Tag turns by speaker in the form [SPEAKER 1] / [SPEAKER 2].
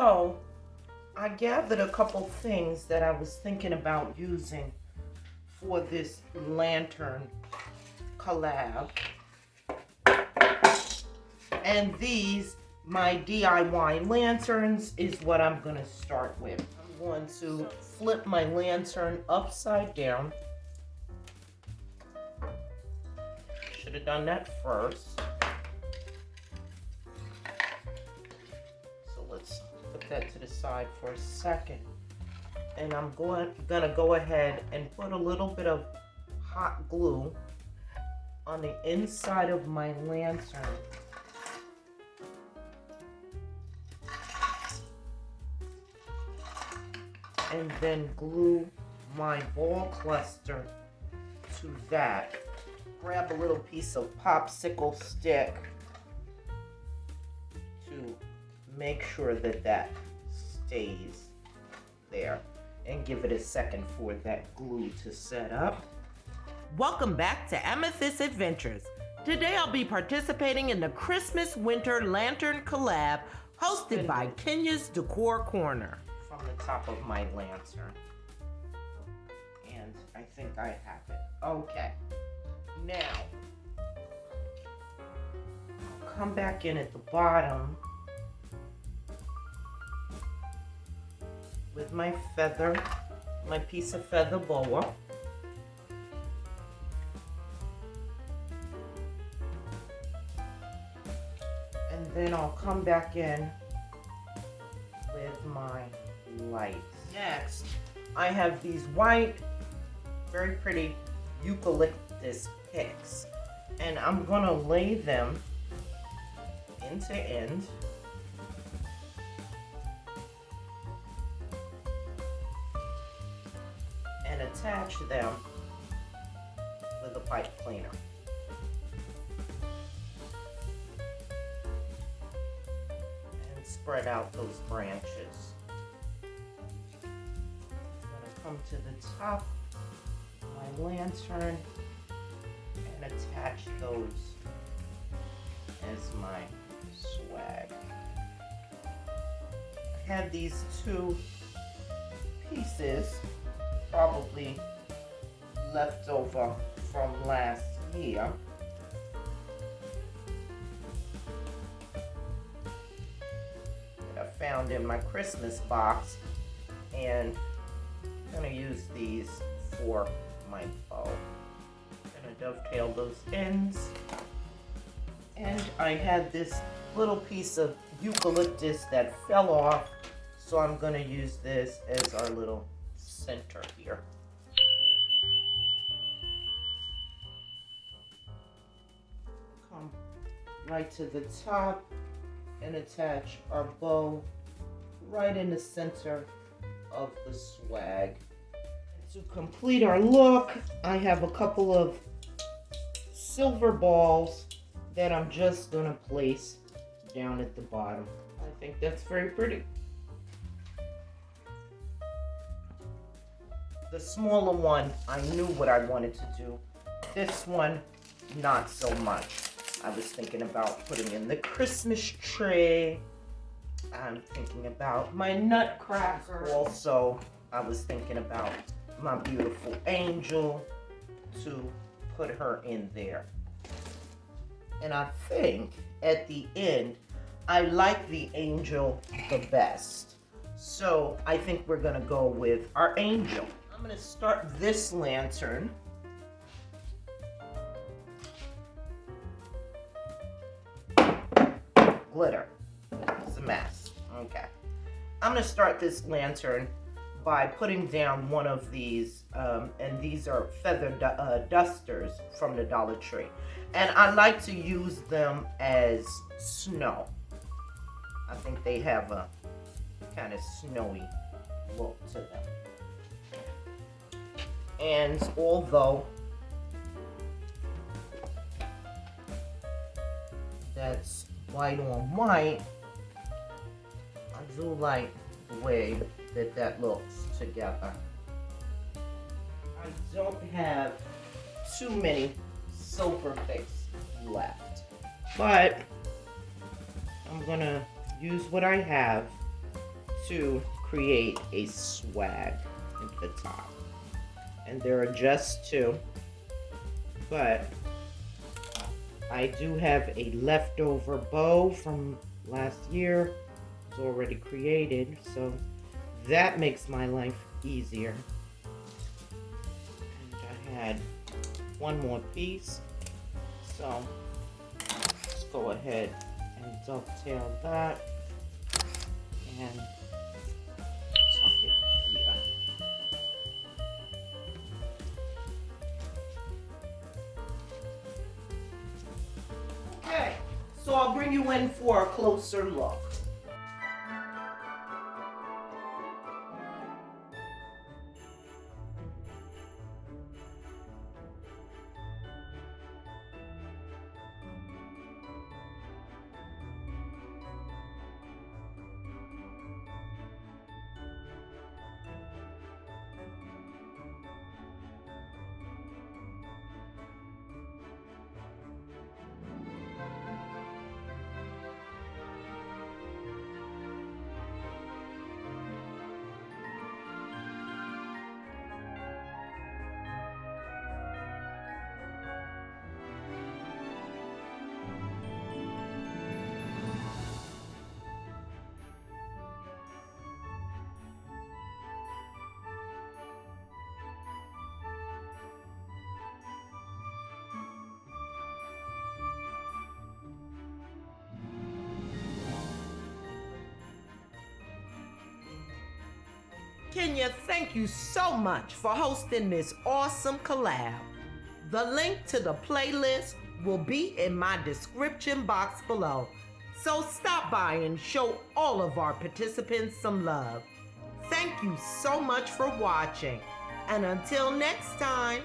[SPEAKER 1] So, I gathered a couple things that I was thinking about using for this lantern collab. And these, my DIY lanterns, is what I'm going to start with. I'm going to flip my lantern upside down. Should have done that first. So let's put that to the side for a second. And I'm gonna go ahead and put a little bit of hot glue on the inside of my lantern. And then glue my ball cluster to that. Grab a little piece of popsicle stick to make sure that that stays there, and give it a second for that glue to set up.
[SPEAKER 2] Welcome back to Amethyst Adventures. Today I'll be participating in the Christmas Winter Lantern Collab hosted by Kenya's Decor Corner.
[SPEAKER 1] From the top of my lantern. And I think I have it. Okay. Now, I'll come back in at the bottom with my piece of feather boa. And then I'll come back in with my lights. Next, I have these white, very pretty eucalyptus picks, and I'm gonna lay them end to end. And attach them with a pipe cleaner. And spread out those branches. Come to the top of my lantern and attach those as my swag. I had these two pieces, probably left over from last year. That I found in my Christmas box, and I'm going to use these for my bow. I'm going to dovetail those ends. And I had this little piece of eucalyptus that fell off, so I'm going to use this as our little center here. Come right to the top and attach our bow right in the center of the swag. To complete our look, I have a couple of silver balls that I'm just gonna place down at the bottom. I think that's very pretty. The smaller one, I knew what I wanted to do. This one, not so much. I was thinking about putting in the Christmas tree. I'm thinking about my nutcracker. Also, I was thinking about my beautiful angel, to put her in there. And I think at the end, I like the angel the best. So I think we're gonna go with our angel. I'm gonna start this lantern. Glitter. It's a mess. Okay. I'm gonna start this lantern by putting down one of these, and these are feather dusters from the Dollar Tree. And I like to use them as snow. I think they have a kind of snowy look to them. And although that's white on white, I do like the way that looks together. I don't have too many silver picks left, but I'm gonna use what I have to create a swag at the top. And there are just two, but I do have a leftover bow from last year. It's already created, so that makes my life easier. And I had one more piece, so let's go ahead and dovetail that and tuck it here. Okay, so I'll bring you in for a closer look.
[SPEAKER 2] Kenya, thank you so much for hosting this awesome collab. The link to the playlist will be in my description box below, so stop by and show all of our participants some love. Thank you so much for watching, and until next time,